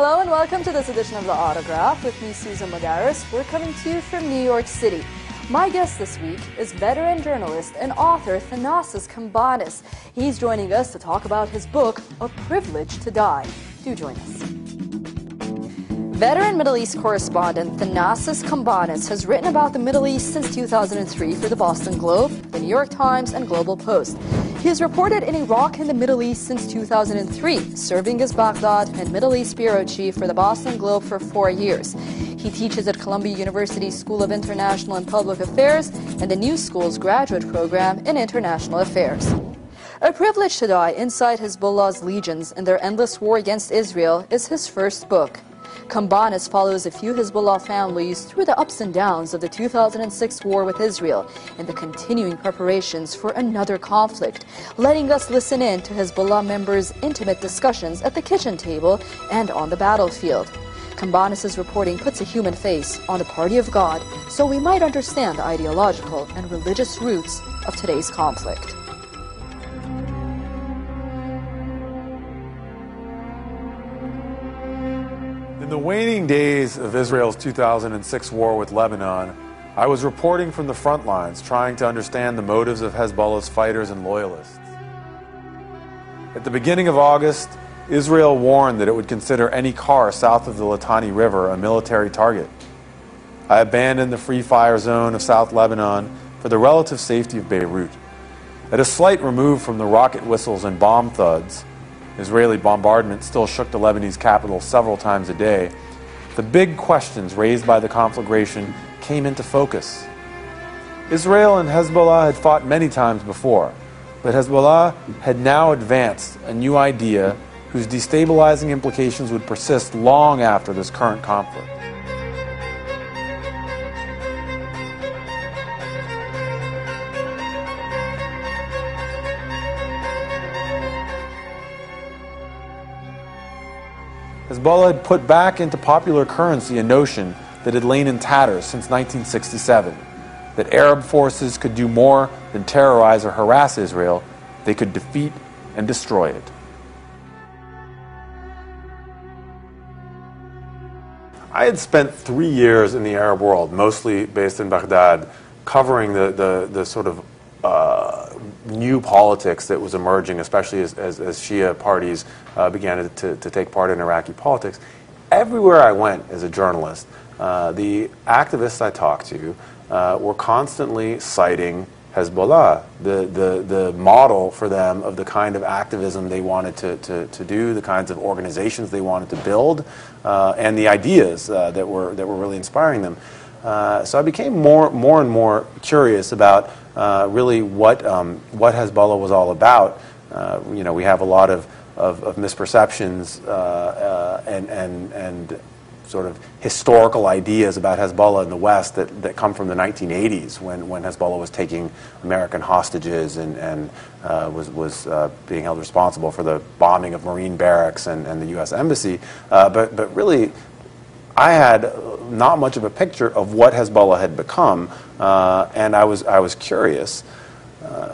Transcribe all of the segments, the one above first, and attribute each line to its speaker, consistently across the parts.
Speaker 1: Hello and welcome to this edition of The Autograph with me, Susan Lagares. We're coming to you from New York City. My guest this week is veteran journalist and author Thanassis Cambanis. He's joining us to talk about his book, A Privilege to Die. Do join us. Veteran Middle East correspondent Thanassis Cambanis has written about the Middle East since 2003 for the Boston Globe, the New York Times, and Global Post. He has reported in Iraq and the Middle East since 2003, serving as Baghdad and Middle East bureau chief for the Boston Globe for 4 years. He teaches at Columbia University School of International and Public Affairs and the New School's graduate program in International Affairs. A Privilege to Die Inside Hizbullah's Legions and Their Endless War Against Israel is his first book. Cambanis follows a few Hizbullah families through the ups and downs of the 2006 war with Israel and the continuing preparations for another conflict, letting us listen in to Hizbullah members' intimate discussions at the kitchen table and on the battlefield. Cambanis' reporting puts a human face on the Party of God so we might understand the ideological and religious roots of today's conflict.
Speaker 2: In the waning days of Israel's 2006 war with Lebanon, I was reporting from the front lines, trying to understand the motives of Hezbollah's fighters and loyalists. At the beginning of August, Israel warned that it would consider any car south of the Litani River a military target. I abandoned the free fire zone of South Lebanon for the relative safety of Beirut. At a slight remove from the rocket whistles and bomb thuds, Israeli bombardment still shook the Lebanese capital several times a day. The big questions raised by the conflagration came into focus. Israel and Hezbollah had fought many times before, but Hezbollah had now advanced a new idea whose destabilizing implications would persist long after this current conflict. Hezbollah had put back into popular currency a notion that had lain in tatters since 1967, that Arab forces could do more than terrorize or harass Israel, they could defeat and destroy it. I had spent 3 years in the Arab world, mostly based in Baghdad, covering the sort of new politics that was emerging, especially as Shia parties began to take part in Iraqi politics. Everywhere I went as a journalist, the activists I talked to were constantly citing Hezbollah, the model for them of the kind of activism they wanted to do, the kinds of organizations they wanted to build, and the ideas that were really inspiring them. So I became more and more curious about really what Hezbollah was all about. We have a lot of misperceptions and sort of historical ideas about Hezbollah in the West that come from the 1980s when Hezbollah was taking American hostages and was being held responsible for the bombing of Marine barracks and the U.S. Embassy. But really, I had not much of a picture of what Hezbollah had become, and I was curious.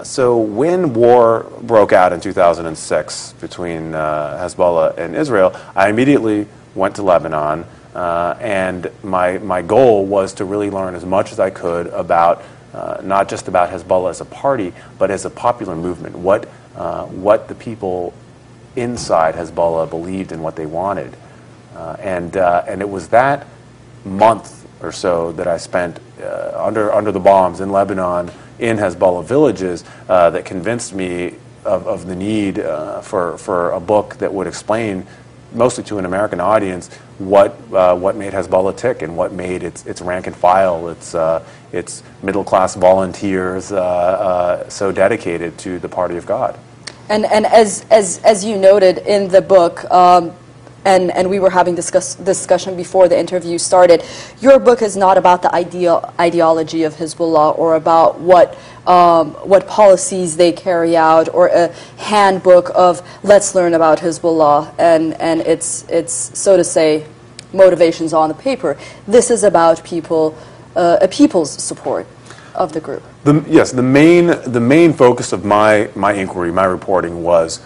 Speaker 2: So when war broke out in 2006 between Hezbollah and Israel, I immediately went to Lebanon, and my goal was to really learn as much as I could about not just about Hezbollah as a party, but as a popular movement. What the people inside Hezbollah believed and what they wanted. And it was that month or so that I spent under the bombs in Lebanon, in Hezbollah villages, that convinced me of the need for a book that would explain, mostly to an American audience, what made Hezbollah tick and what made its rank and file, its middle class volunteers so dedicated to the Party of God.
Speaker 1: And as you noted in the book. And we were having discussion before the interview started. Your book is not about the ideology of Hizbullah or about what policies they carry out, or a handbook of let's learn about Hizbullah and its so to say motivations on the paper. This is about a people's support of the group.
Speaker 2: Yes, the main focus of my inquiry, my reporting was,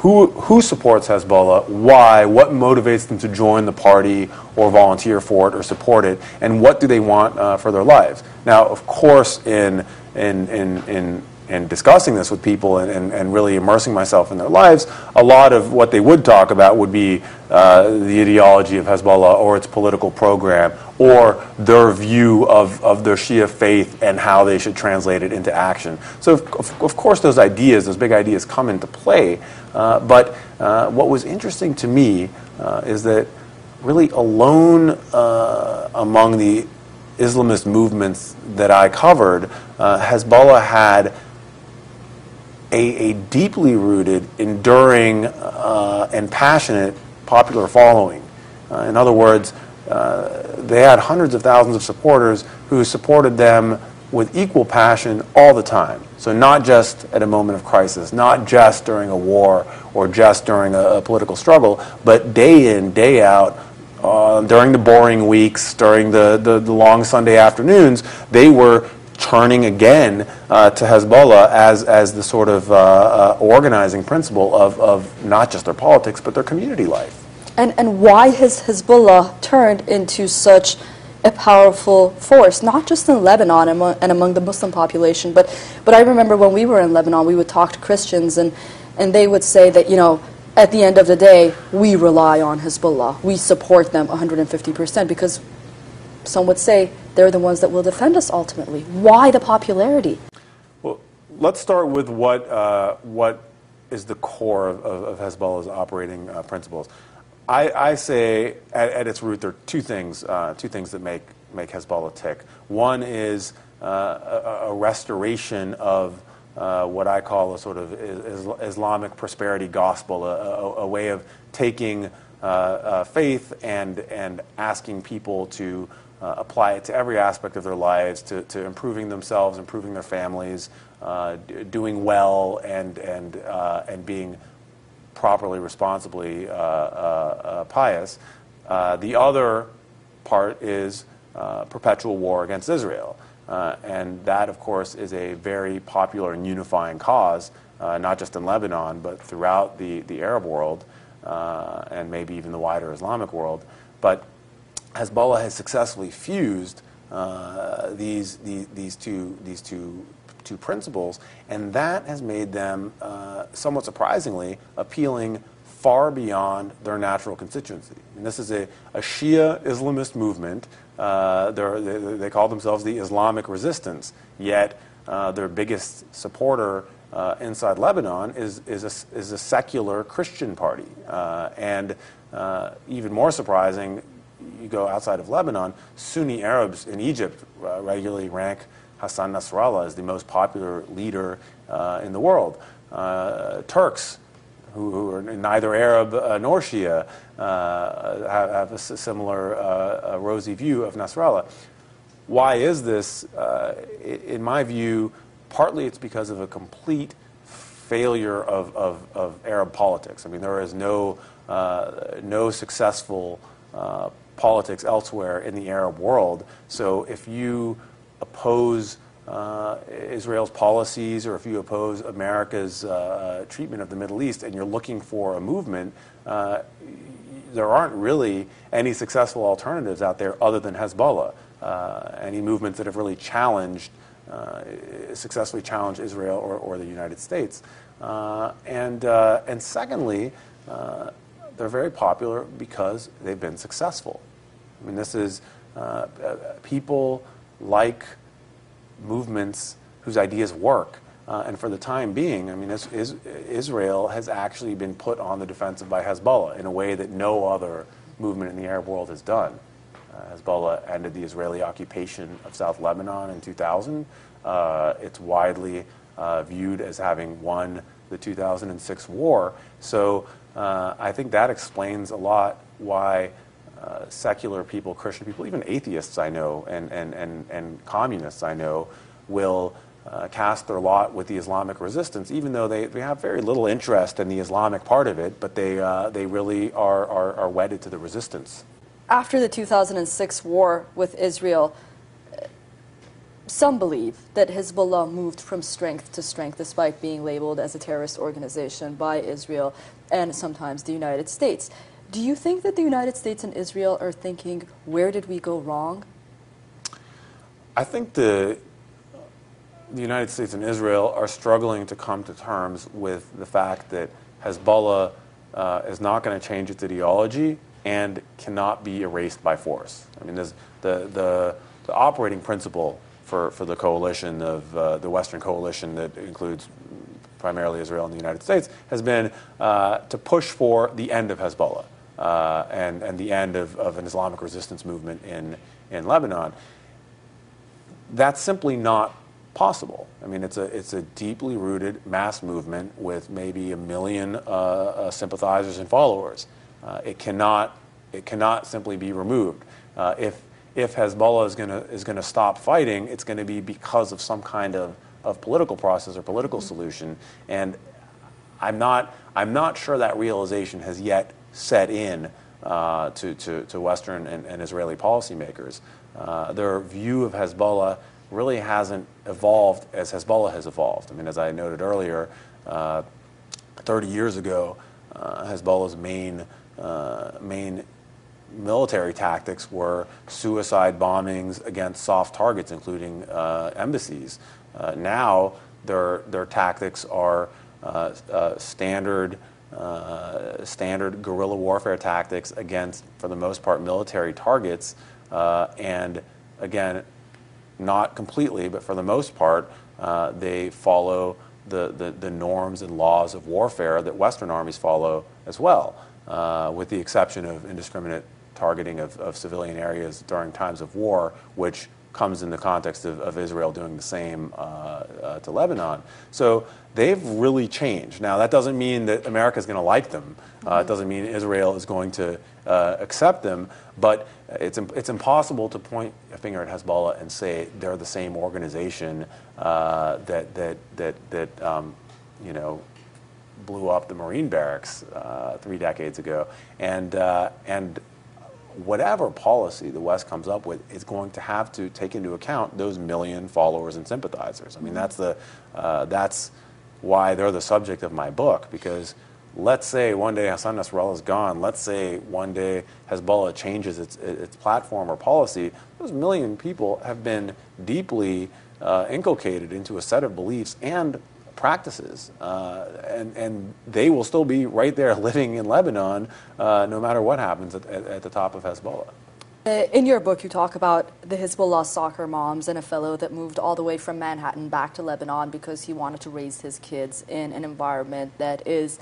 Speaker 2: who supports Hezbollah, why, what motivates them to join the party or volunteer for it or support it, and what do they want for their lives. Now, of course, in discussing this with people and really immersing myself in their lives, a lot of what they would talk about would be the ideology of Hezbollah or its political program or their view of their Shia faith and how they should translate it into action. So of course those ideas, those big ideas come into play, but what was interesting to me is that really alone among the Islamist movements that I covered, Hezbollah had a deeply rooted, enduring, and passionate popular following. In other words, they had hundreds of thousands of supporters who supported them with equal passion all the time. So not just at a moment of crisis, not just during a war or just during a political struggle, but day in, day out, during the boring weeks, during the long Sunday afternoons, they were turning again to Hezbollah as the sort of organizing principle of not just their politics, but their community life.
Speaker 1: And why has Hezbollah turned into such a powerful force, not just in Lebanon and among the Muslim population, but I remember when we were in Lebanon, we would talk to Christians, and they would say that, you know, at the end of the day, we rely on Hezbollah. We support them 150% because some would say they're the ones that will defend us ultimately. Why the popularity?
Speaker 2: Well, let's start with what is the core of Hezbollah's operating principles. I say at its root there are two things that make Hezbollah tick. One is a restoration of what I call a sort of Islamic prosperity gospel, a way of taking faith and asking people to apply it to every aspect of their lives, to improving themselves, improving their families, doing well, and being properly, responsibly pious. The other part is perpetual war against Israel. And that, of course, is a very popular and unifying cause, not just in Lebanon, but throughout the Arab world, and maybe even the wider Islamic world. But Hezbollah has successfully fused these two principles, and that has made them, somewhat surprisingly, appealing far beyond their natural constituency. And this is a Shia Islamist movement. They call themselves the Islamic Resistance, yet their biggest supporter inside Lebanon is a secular Christian party. And even more surprising, you go outside of Lebanon, Sunni Arabs in Egypt regularly rank Hassan Nasrallah as the most popular leader in the world. Turks, who are neither Arab nor Shia, have a similar rosy view of Nasrallah. Why is this? In my view, partly it's because of a complete failure of Arab politics. I mean, there is no successful politics elsewhere in the Arab world. So if you oppose Israel's policies, or if you oppose America's treatment of the Middle East, and you're looking for a movement, there aren't really any successful alternatives out there other than Hezbollah. Any movements that have really successfully challenged Israel or the United States. And secondly, they're very popular because they've been successful. I mean, this is people like movements whose ideas work. And for the time being, I mean, Israel has actually been put on the defensive by Hezbollah in a way that no other movement in the Arab world has done. Hezbollah ended the Israeli occupation of South Lebanon in 2000. It's widely viewed as having won the 2006 war. So I think that explains a lot why secular people, Christian people, even atheists I know, and communists I know, will cast their lot with the Islamic resistance, even though they have very little interest in the Islamic part of it, but they really are wedded to the resistance.
Speaker 1: After the 2006 war with Israel, some believe that Hizbullah moved from strength to strength despite being labeled as a terrorist organization by Israel and sometimes the United States. Do you think that the United States and Israel are thinking, where did we go wrong?
Speaker 2: I think the United States and Israel are struggling to come to terms with the fact that Hezbollah is not going to change its ideology and cannot be erased by force. I mean, the operating principle for the coalition of the Western coalition that includes primarily Israel and the United States has been to push for the end of Hezbollah and the end of an Islamic resistance movement in Lebanon. That's simply not possible. I mean, it's a deeply rooted mass movement with maybe 1 million sympathizers and followers. It cannot simply be removed. If Hezbollah is gonna stop fighting, it's going to be because of some kind of political process or political solution. And I'm not sure that realization has yet set in to Western and Israeli policymakers. Their view of Hezbollah really hasn't evolved as Hezbollah has evolved. I mean, as I noted earlier, 30 years ago, Hezbollah's main military tactics were suicide bombings against soft targets, including embassies. Now, their tactics are standard guerrilla warfare tactics against, for the most part, military targets, and again, not completely, but for the most part, they follow the norms and laws of warfare that Western armies follow as well, with the exception of indiscriminate targeting of civilian areas during times of war, which comes in the context of Israel doing the same to Lebanon. So they've really changed. Now, that doesn't mean that America is going to like them. It doesn't mean Israel is going to accept them. But it's impossible to point a finger at Hezbollah and say they're the same organization that you know, blew up the Marine barracks 3 decades ago. And whatever policy the West comes up with is going to have to take into account those 1 million followers and sympathizers. I mean, that's why they're the subject of my book, because let's say one day Hassan Nasrallah is gone, let's say one day Hezbollah changes its platform or policy, those 1 million people have been deeply inculcated into a set of beliefs and practices, and they will still be right there living in Lebanon no matter what happens at the top of Hezbollah.
Speaker 1: In your book, you talk about the Hizbullah soccer moms and a fellow that moved all the way from Manhattan back to Lebanon because he wanted to raise his kids in an environment that is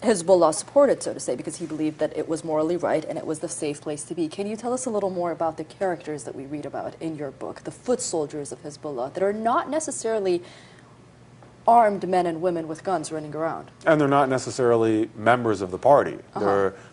Speaker 1: Hizbullah supported, so to say, because he believed that it was morally right and it was the safe place to be. Can you tell us a little more about the characters that we read about in your book, the foot soldiers of Hizbullah, that are not necessarily armed men and women with guns running around?
Speaker 2: And they're not necessarily members of the party.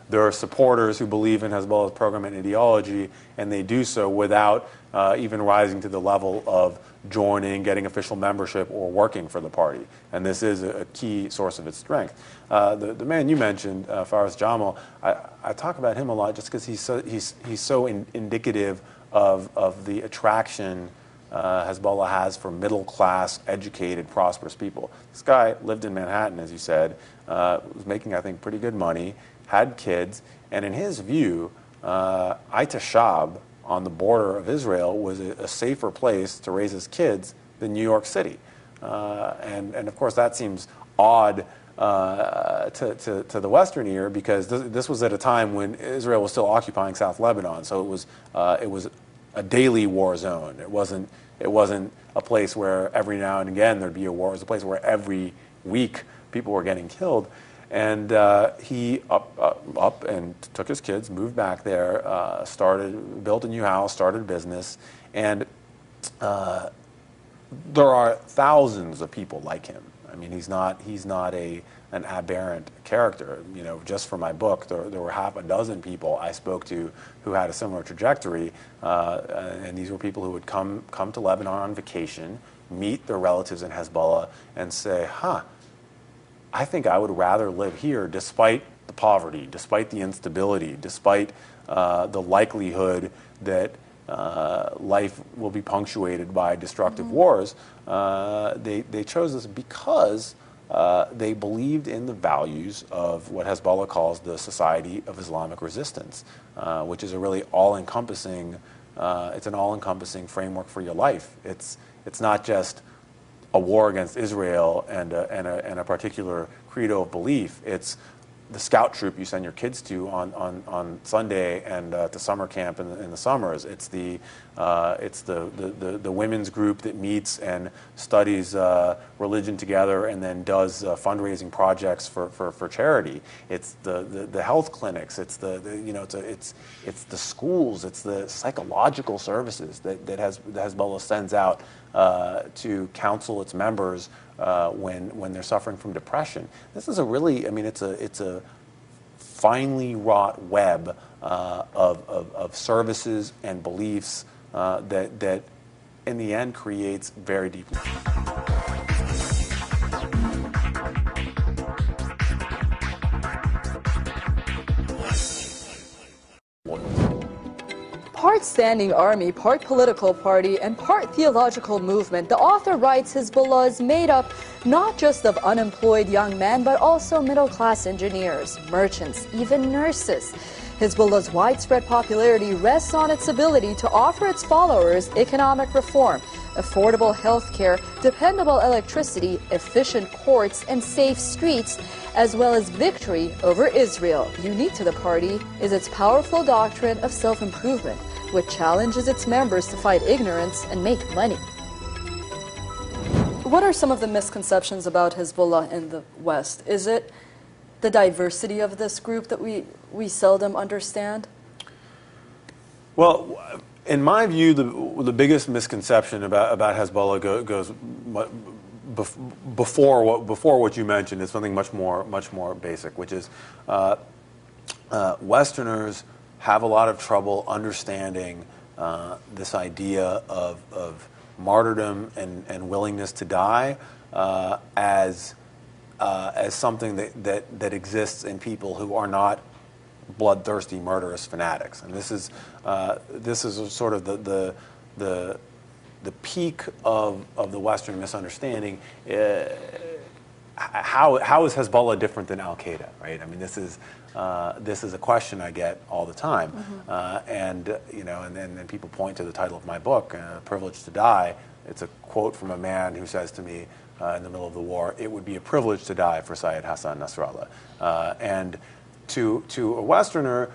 Speaker 2: They're supporters who believe in Hezbollah's program and ideology, and they do so without even rising to the level of joining, getting official membership, or working for the party. And this is a key source of its strength. The man you mentioned, Faris Jamal, I talk about him a lot just because he's so indicative of the attraction Hezbollah has for middle-class, educated, prosperous people. This guy lived in Manhattan, as you said, was making, I think, pretty good money, had kids, and in his view, Shab on the border of Israel was a safer place to raise his kids than New York City. And of course, that seems odd to the Western ear, because this was at a time when Israel was still occupying South Lebanon, so it was a daily war zone. It wasn't a place where every now and again there'd be a war. It was a place where every week people were getting killed. And he up and took his kids, moved back there, built a new house, started a business, and there are thousands of people like him. I mean, he's not an aberrant character. You know, just for my book, there were half a dozen people I spoke to who had a similar trajectory, and these were people who would come to Lebanon on vacation, meet their relatives in Hezbollah, and say, I think I would rather live here despite the poverty, despite the instability, despite the likelihood that life will be punctuated by destructive wars. They chose this because they believed in the values of what Hezbollah calls the Society of Islamic Resistance, which is a really all-encompassing, it's an all-encompassing framework for your life. It's not just a war against Israel and a particular credo of belief. It's the scout troop you send your kids to on Sunday and to summer camp in the summers. It's the women's group that meets and studies religion together and then does fundraising projects for charity. It's the health clinics. It's it's the schools. It's the psychological services that Hezbollah sends out to counsel its members when they're suffering from depression. This is a really, I mean, it's a finely wrought web of services and beliefs that in the end creates very deep.
Speaker 1: Part standing army, part political party, and part theological movement, the author writes Hizbullah is made up not just of unemployed young men, but also middle-class engineers, merchants, even nurses. Hizbullah's widespread popularity rests on its ability to offer its followers economic reform, affordable health care, dependable electricity, efficient courts, and safe streets, as well as victory over Israel. Unique to the party is its powerful doctrine of self-improvement, which challenges its members to fight ignorance and make money. What are some of the misconceptions about Hizbullah in the West? Is it the diversity of this group that we seldom understand?
Speaker 2: Well, in my view, the biggest misconception about Hezbollah goes before what you mentioned. Is something much more basic, which is Westerners have a lot of trouble understanding this idea of martyrdom and willingness to die as something that exists in people who are not bloodthirsty, murderous fanatics. And this is sort of the peak of the Western misunderstanding. How is Hezbollah different than Al Qaeda? Right? I mean, this is a question I get all the time, and then people point to the title of my book, "Privilege to Die." It's a quote from a man who says to me in the middle of the war, "It would be a privilege to die for Syed Hassan Nasrallah." And to a Westerner,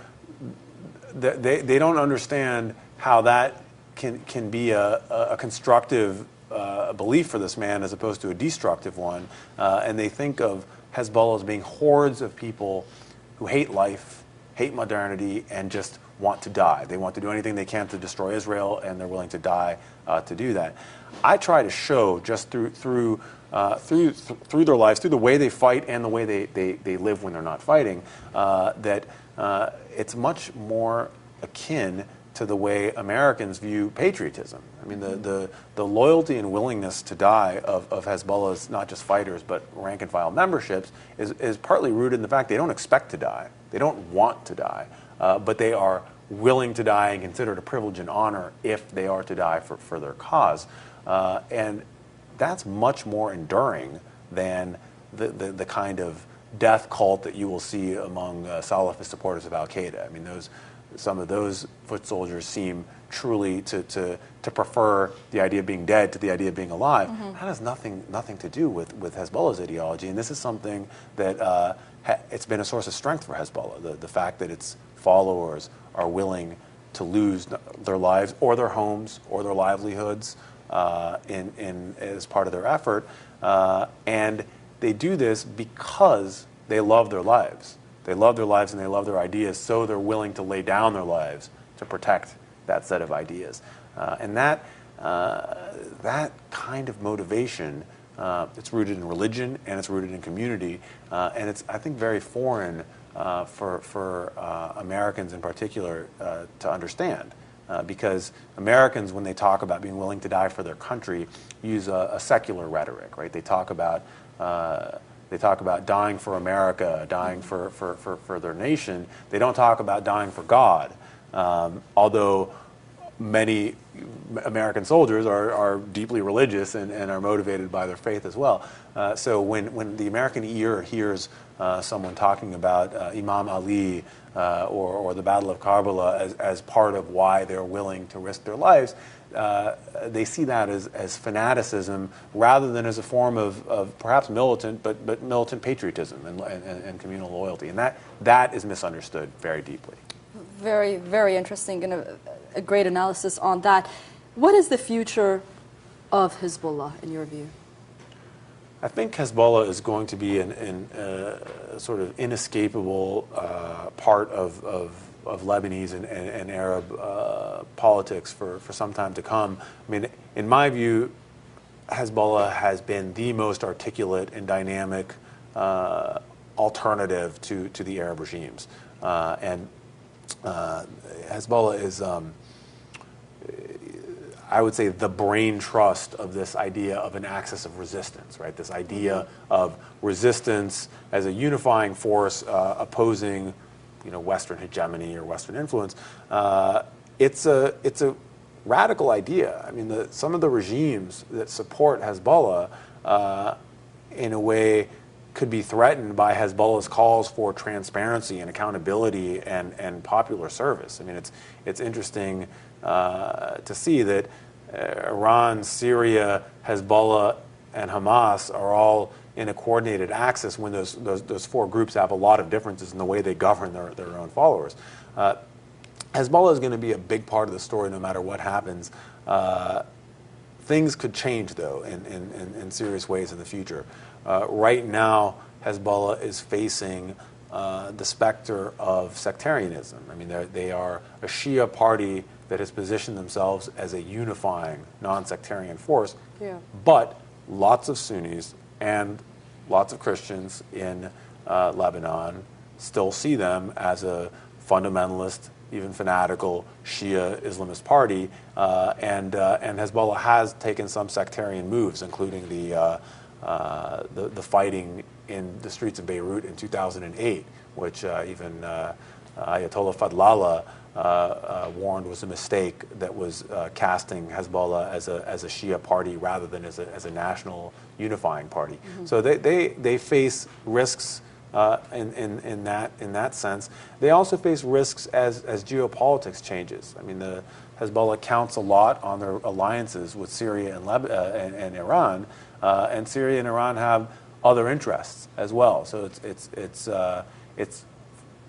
Speaker 2: they don't understand how that can be a constructive belief for this man as opposed to a destructive one, and they think of Hezbollah as being hordes of people who hate life, hate modernity, and just want to die. They want to do anything they can to destroy Israel, and they're willing to die to do that. I try to show just through their lives, through the way they fight and the way they live when they're not fighting, that it's much more akin to the way Americans view patriotism. I mean, the loyalty and willingness to die of Hezbollah's not just fighters but rank and file memberships is partly rooted in the fact they don't expect to die. They don't want to die, but they are willing to die and consider it a privilege and honor if they are to die for their cause. And that's much more enduring than the kind of death cult that you will see among Salafist supporters of Al Qaeda. I mean, some of those foot soldiers seem truly to prefer the idea of being dead to the idea of being alive. That has nothing to do with Hezbollah's ideology, and this is something that it's been a source of strength for Hezbollah. The fact that its followers are willing to lose their lives or their homes or their livelihoods as part of their effort, and they do this because they love their lives. They love their lives and they love their ideas, so they're willing to lay down their lives to protect that set of ideas. And that kind of motivation, it's rooted in religion and it's rooted in community, and it's, I think, very foreign for Americans in particular to understand. Because Americans, when they talk about being willing to die for their country, use a secular rhetoric, right? They talk about dying for America, dying for their nation. They don't talk about dying for God. Although many American soldiers are deeply religious and are motivated by their faith as well. So when the American ear hears someone talking about Imam Ali or the Battle of Karbala as part of why they're willing to risk their lives, they see that as fanaticism rather than as a form of perhaps militant, but militant patriotism and communal loyalty. And that is misunderstood very deeply.
Speaker 1: Very, very interesting and a great analysis on that. What is the future of Hizbullah in your view?
Speaker 2: I think Hezbollah is going to be a sort of inescapable part of Lebanese and Arab politics for some time to come. I mean, in my view, Hezbollah has been the most articulate and dynamic alternative to the Arab regimes. And Hezbollah is, I would say, the brain trust of this idea of an axis of resistance, right? This idea of resistance as a unifying force opposing, Western hegemony or Western influence. It's a radical idea. I mean, some of the regimes that support Hezbollah, in a way, could be threatened by Hezbollah's calls for transparency and accountability and popular service. I mean, it's interesting to see that Iran, Syria, Hezbollah, and Hamas are all in a coordinated axis when those four groups have a lot of differences in the way they govern their own followers. Hezbollah is going to be a big part of the story no matter what happens. Things could change, though, in serious ways in the future. Right now, Hezbollah is facing the specter of sectarianism. I mean, they are a Shia party that has positioned themselves as a unifying, non-sectarian force, but lots of Sunnis and lots of Christians in Lebanon still see them as a fundamentalist, even fanatical Shia Islamist party, and Hezbollah has taken some sectarian moves, including the fighting in the streets of Beirut in 2008, which even Ayatollah Fadlallah warned was a mistake, that was casting Hezbollah as a Shia party rather than as a national unifying party. So they face risks in that sense. They also face risks as geopolitics changes. I mean, the Hezbollah counts a lot on their alliances with Syria and Iran, and Syria and Iran have other interests as well. So it's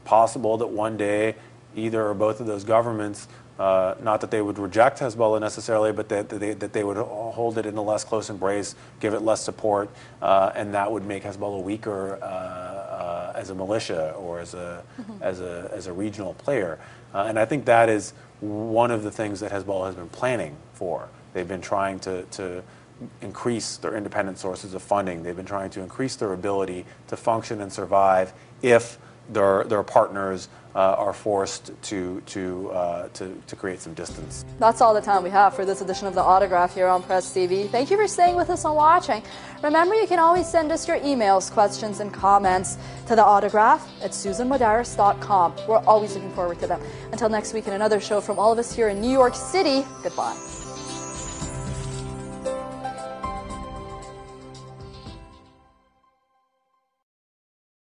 Speaker 2: possible that one day either or both of those governments, not that they would reject Hezbollah necessarily, but that they would hold it in a less close embrace, give it less support, and that would make Hezbollah weaker as a militia or as a regional player. And I think that is one of the things that Hezbollah has been planning for. They've been trying to increase their independent sources of funding. They've been trying to increase their ability to function and survive if their partners are forced to create some distance.
Speaker 1: That's all the time we have for this edition of The Autograph here on Press TV. Thank you for staying with us and watching. Remember, you can always send us your emails, questions, and comments to The Autograph at SusanMadaris.com. We're always looking forward to them. Until next week in another show from all of us here in New York City, goodbye.